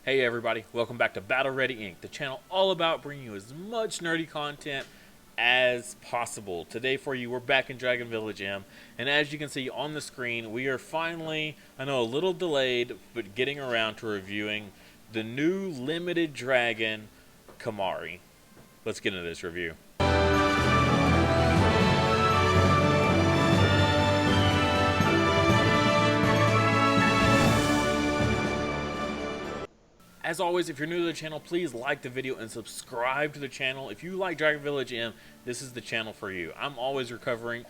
Hey everybody, welcome back to Battle Ready Inc., the channel all about bringing you as much nerdy content as possible. Today for you, we're back in Dragon Village M, and as you can see on the screen, we are finally, I know a little delayed, but getting around to reviewing the new limited dragon, Kamari. Let's get into this review. As always, if you're new to the channel, please like the video and subscribe to the channel. If you like Dragon Village M, this is the channel for you. I'm always covering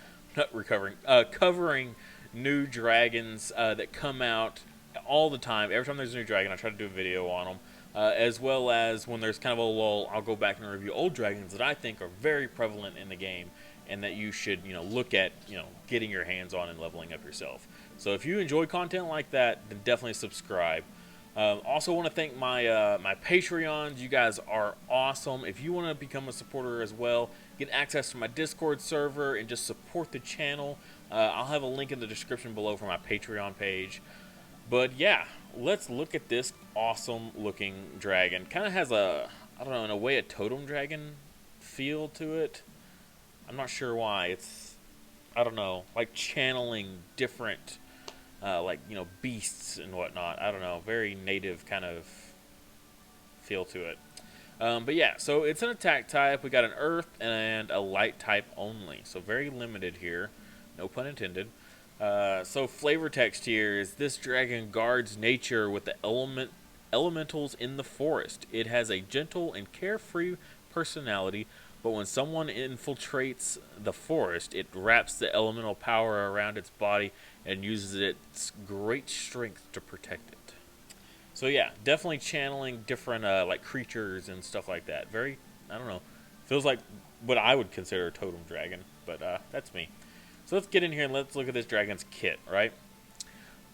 new dragons that come out all the time. Every time there's a new dragon, I try to do a video on them. As well as when there's kind of a lull, I'll go back and review old dragons that I think are very prevalent in the game and that you should, look at, getting your hands on and leveling up yourself. So if you enjoy content like that, then definitely subscribe. Also want to thank my my Patreons. You guys are awesome. If you want to become a supporter as well, get access to my Discord server and just support the channel, I'll have a link in the description below for my Patreon page. But yeah, let's look at this awesome looking dragon. Kind of has a, I don't know, in a way a totem dragon feel to it. I'm not sure why. It's, I don't know, like channeling different beasts and whatnot. I don't know, very native kind of feel to it. But yeah, so it's an attack type. We got an earth and a light type only, so very limited here, no pun intended. So flavor text here is this dragon guards nature with the elementals in the forest. It has a gentle and carefree personality, but when someone infiltrates the forest, it wraps the elemental power around its body and uses its great strength to protect it. So yeah, definitely channeling different like creatures and stuff like that. Very, I don't know, feels like what I would consider a totem dragon, but that's me. So let's get in here and let's look at this dragon's kit, right?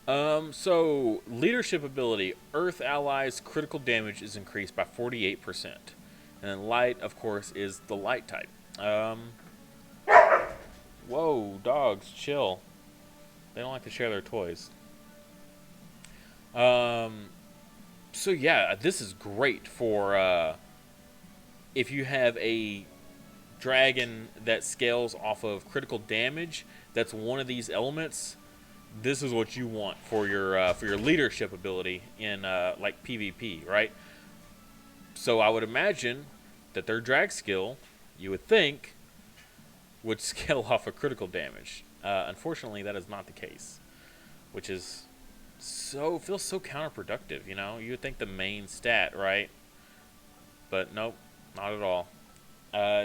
So leadership ability, Earth allies critical damage is increased by 48%. And then light, of course, is the light type. Whoa, dogs, chill. They don't like to share their toys. So yeah, this is great for if you have a dragon that scales off of critical damage. That's one of these elements. This is what you want for your leadership ability in like PvP, right? So I would imagine that their drag skill, you would think, would scale off of critical damage. Unfortunately, that is not the case, which is feels so counterproductive. You would think the main stat, right? But nope, not at all.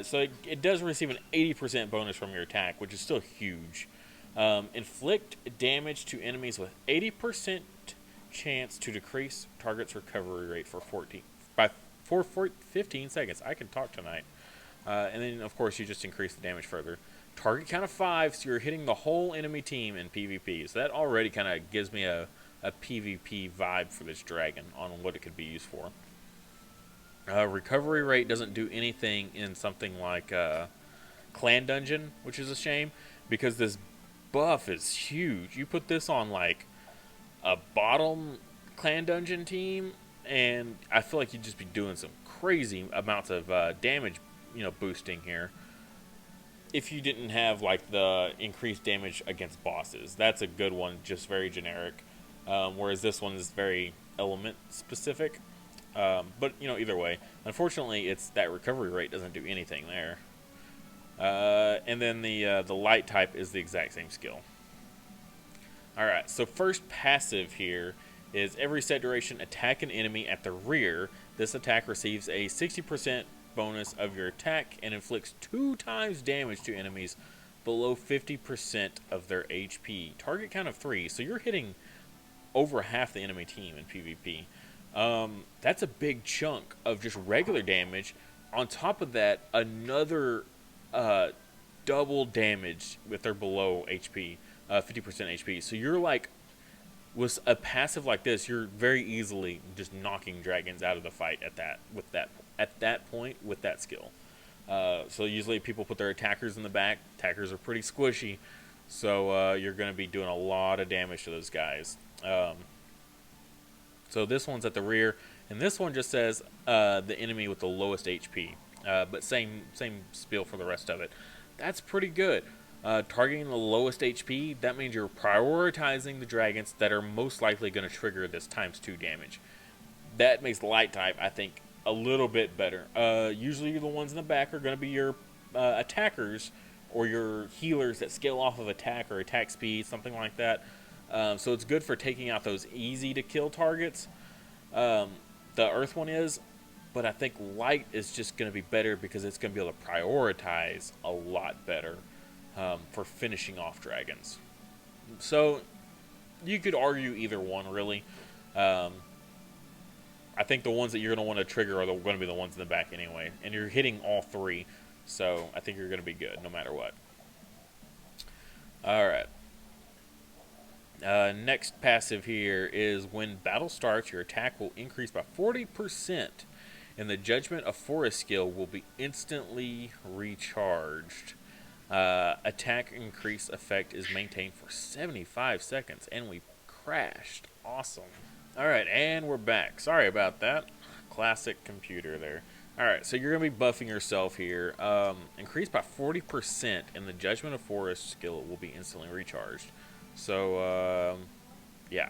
So it does receive an 80% bonus from your attack, which is still huge. Inflict damage to enemies with 80% chance to decrease target's recovery rate for 15 seconds. I can talk tonight. And then, of course, you just increase the damage further. Target count of 5, so you're hitting the whole enemy team in PvP. So that already kind of gives me a PvP vibe for this dragon on what it could be used for. Recovery rate doesn't do anything in something like Clan Dungeon, which is a shame, because this buff is huge. You put this on like a bottom Clan Dungeon team, and I feel like you'd just be doing some crazy amounts of damage, boosting here. If you didn't have like the increased damage against bosses, that's a good one, just very generic. Whereas this one is very element specific. But either way, unfortunately, it's that recovery rate doesn't do anything there. And then the light type is the exact same skill. All right, so first passive here is every set duration attack an enemy at the rear. This attack receives a 60% bonus of your attack and inflicts 2 times damage to enemies below 50% of their HP. Target count of 3, so you're hitting over half the enemy team in PvP. That's a big chunk of just regular damage. On top of that, another double damage if they're below HP, 50% HP. So you're like, with a passive like this, you're very easily just knocking dragons out of the fight at that point with that skill. So usually people put their attackers in the back. Attackers are pretty squishy, so you're going to be doing a lot of damage to those guys. So this one's at the rear. And this one just says the enemy with the lowest HP, but same spiel for the rest of it. That's pretty good. Targeting the lowest HP, that means you're prioritizing the dragons that are most likely going to trigger this ×2 damage. That makes the light type, I think, a little bit better. Usually the ones in the back are going to be your attackers or your healers that scale off of attack or attack speed, something like that. So it's good for taking out those easy to kill targets. The earth one is, but I think light is just going to be better because it's going to be able to prioritize a lot better for finishing off dragons. So you could argue either one, really. I think the ones that you're going to want to trigger are going to be the ones in the back anyway, and you're hitting all three, so I think you're going to be good no matter what. All right. Next passive here is when battle starts, your attack will increase by 40%, and the Judgment of Forest skill will be instantly recharged. Attack increase effect is maintained for 75 seconds, and we crashed. Awesome. Alright, and we're back. Sorry about that. Classic computer there. Alright, so you're going to be buffing yourself here. Increased by 40%, and the Judgment of Forest skill will be instantly recharged. So, yeah.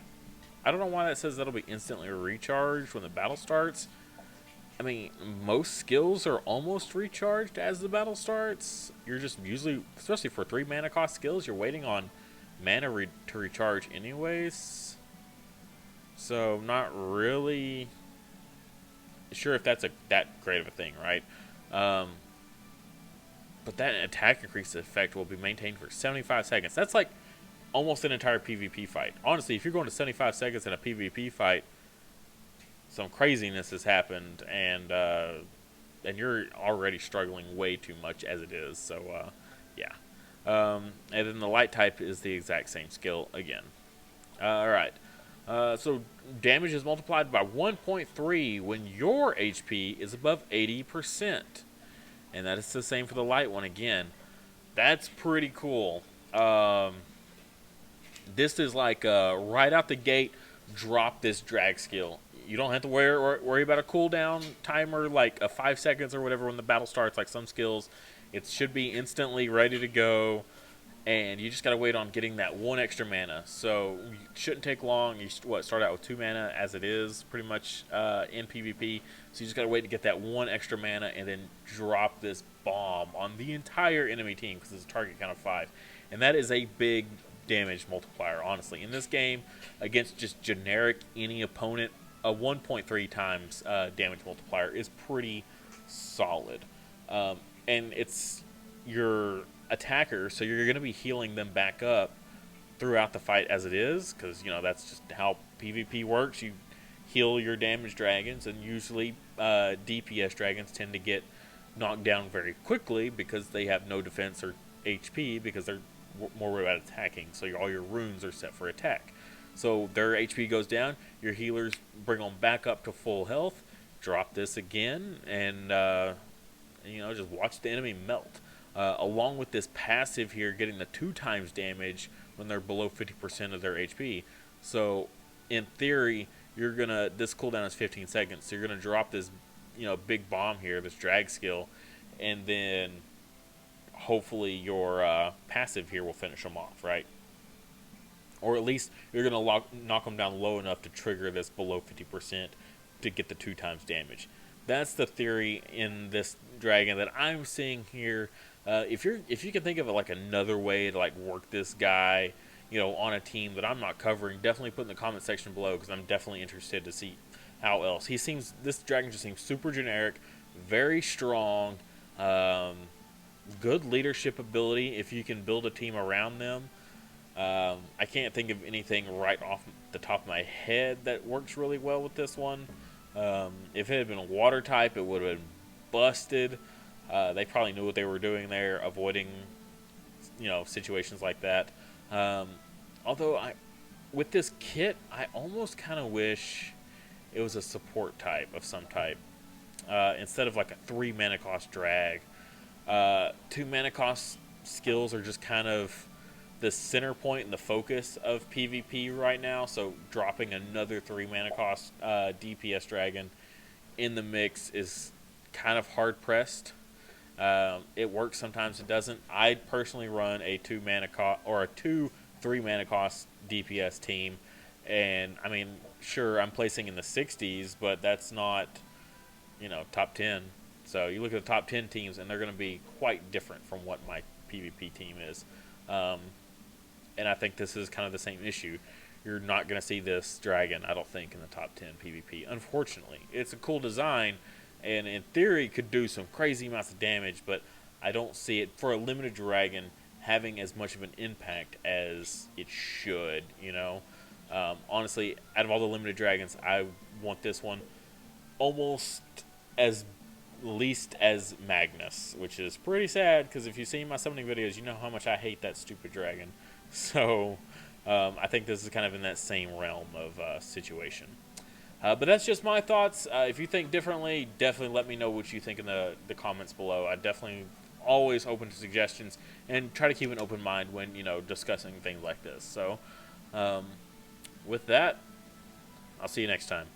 I don't know why that says that'll be instantly recharged when the battle starts. I mean, most skills are almost recharged as the battle starts. You're just usually, especially for 3 mana cost skills, you're waiting on mana to recharge anyways. So, not really sure if that's that great of a thing, right? But that attack increase effect will be maintained for 75 seconds. That's like almost an entire PvP fight. Honestly, if you're going to 75 seconds in a PvP fight, some craziness has happened, and you're already struggling way too much as it is. So, yeah. And then the light type is the exact same skill again. All right. So damage is multiplied by 1.3 when your HP is above 80%. And that is the same for the light one again. That's pretty cool. This is like right out the gate, drop this drag skill. You don't have to worry about a cooldown timer like 5 seconds or whatever when the battle starts, like some skills. It should be instantly ready to go. And you just got to wait on getting that 1 extra mana. So it shouldn't take long. You start out with 2 mana as it is pretty much in PvP. So you just got to wait to get that 1 extra mana and then drop this bomb on the entire enemy team because it's a target count of 5. And that is a big damage multiplier, honestly. In this game, against just generic any opponent, a 1.3 times damage multiplier is pretty solid. And it's your attacker, so you're going to be healing them back up throughout the fight as it is, because that's just how PvP works. You heal your damaged dragons, and usually DPS dragons tend to get knocked down very quickly because they have no defense or HP because they're more worried about attacking. So all your runes are set for attack. So their HP goes down, your healers bring them back up to full health, drop this again, and just watch the enemy melt. Along with this passive here, getting the 2 times damage when they're below 50% of their HP. So, in theory, this cooldown is 15 seconds. So you're gonna drop this, big bomb here, this drag skill, and then hopefully your passive here will finish them off, right? Or at least you're gonna knock them down low enough to trigger this below 50% to get the 2 times damage. That's the theory in this dragon that I'm seeing here. If you can think of it like another way to like work this guy, on a team that I'm not covering, definitely put in the comment section below because I'm definitely interested to see how else. This dragon just seems super generic, very strong, good leadership ability if you can build a team around them. I can't think of anything right off the top of my head that works really well with this one. If it had been a water type, it would have been busted. They probably knew what they were doing there, avoiding, situations like that. Although with this kit, I almost kind of wish it was a support type of some type instead of like a 3 mana cost drag. 2 mana cost skills are just kind of the center point and the focus of PvP right now. So dropping another 3 mana cost DPS dragon in the mix is kind of hard pressed. It works sometimes, it doesn't. I personally run a 2 mana cost or a 2-3 mana cost DPS team, and I mean, sure, I'm placing in the 60s, but that's not, top 10. So you look at the top 10 teams, and they're going to be quite different from what my PvP team is. And I think this is kind of the same issue. You're not going to see this dragon, I don't think, in the top 10 PvP. Unfortunately, it's a cool design, and in theory could do some crazy amounts of damage, but I don't see it for a limited dragon having as much of an impact as it should. Honestly, out of all the limited dragons, I want this one almost as least as Magnus, which is pretty sad because if you've seen my summoning videos, you know how much I hate that stupid dragon. So I think this is kind of in that same realm of situation. But that's just my thoughts. If you think differently, definitely let me know what you think in the comments below. I definitely always open to suggestions and try to keep an open mind when discussing things like this. So with that, I'll see you next time.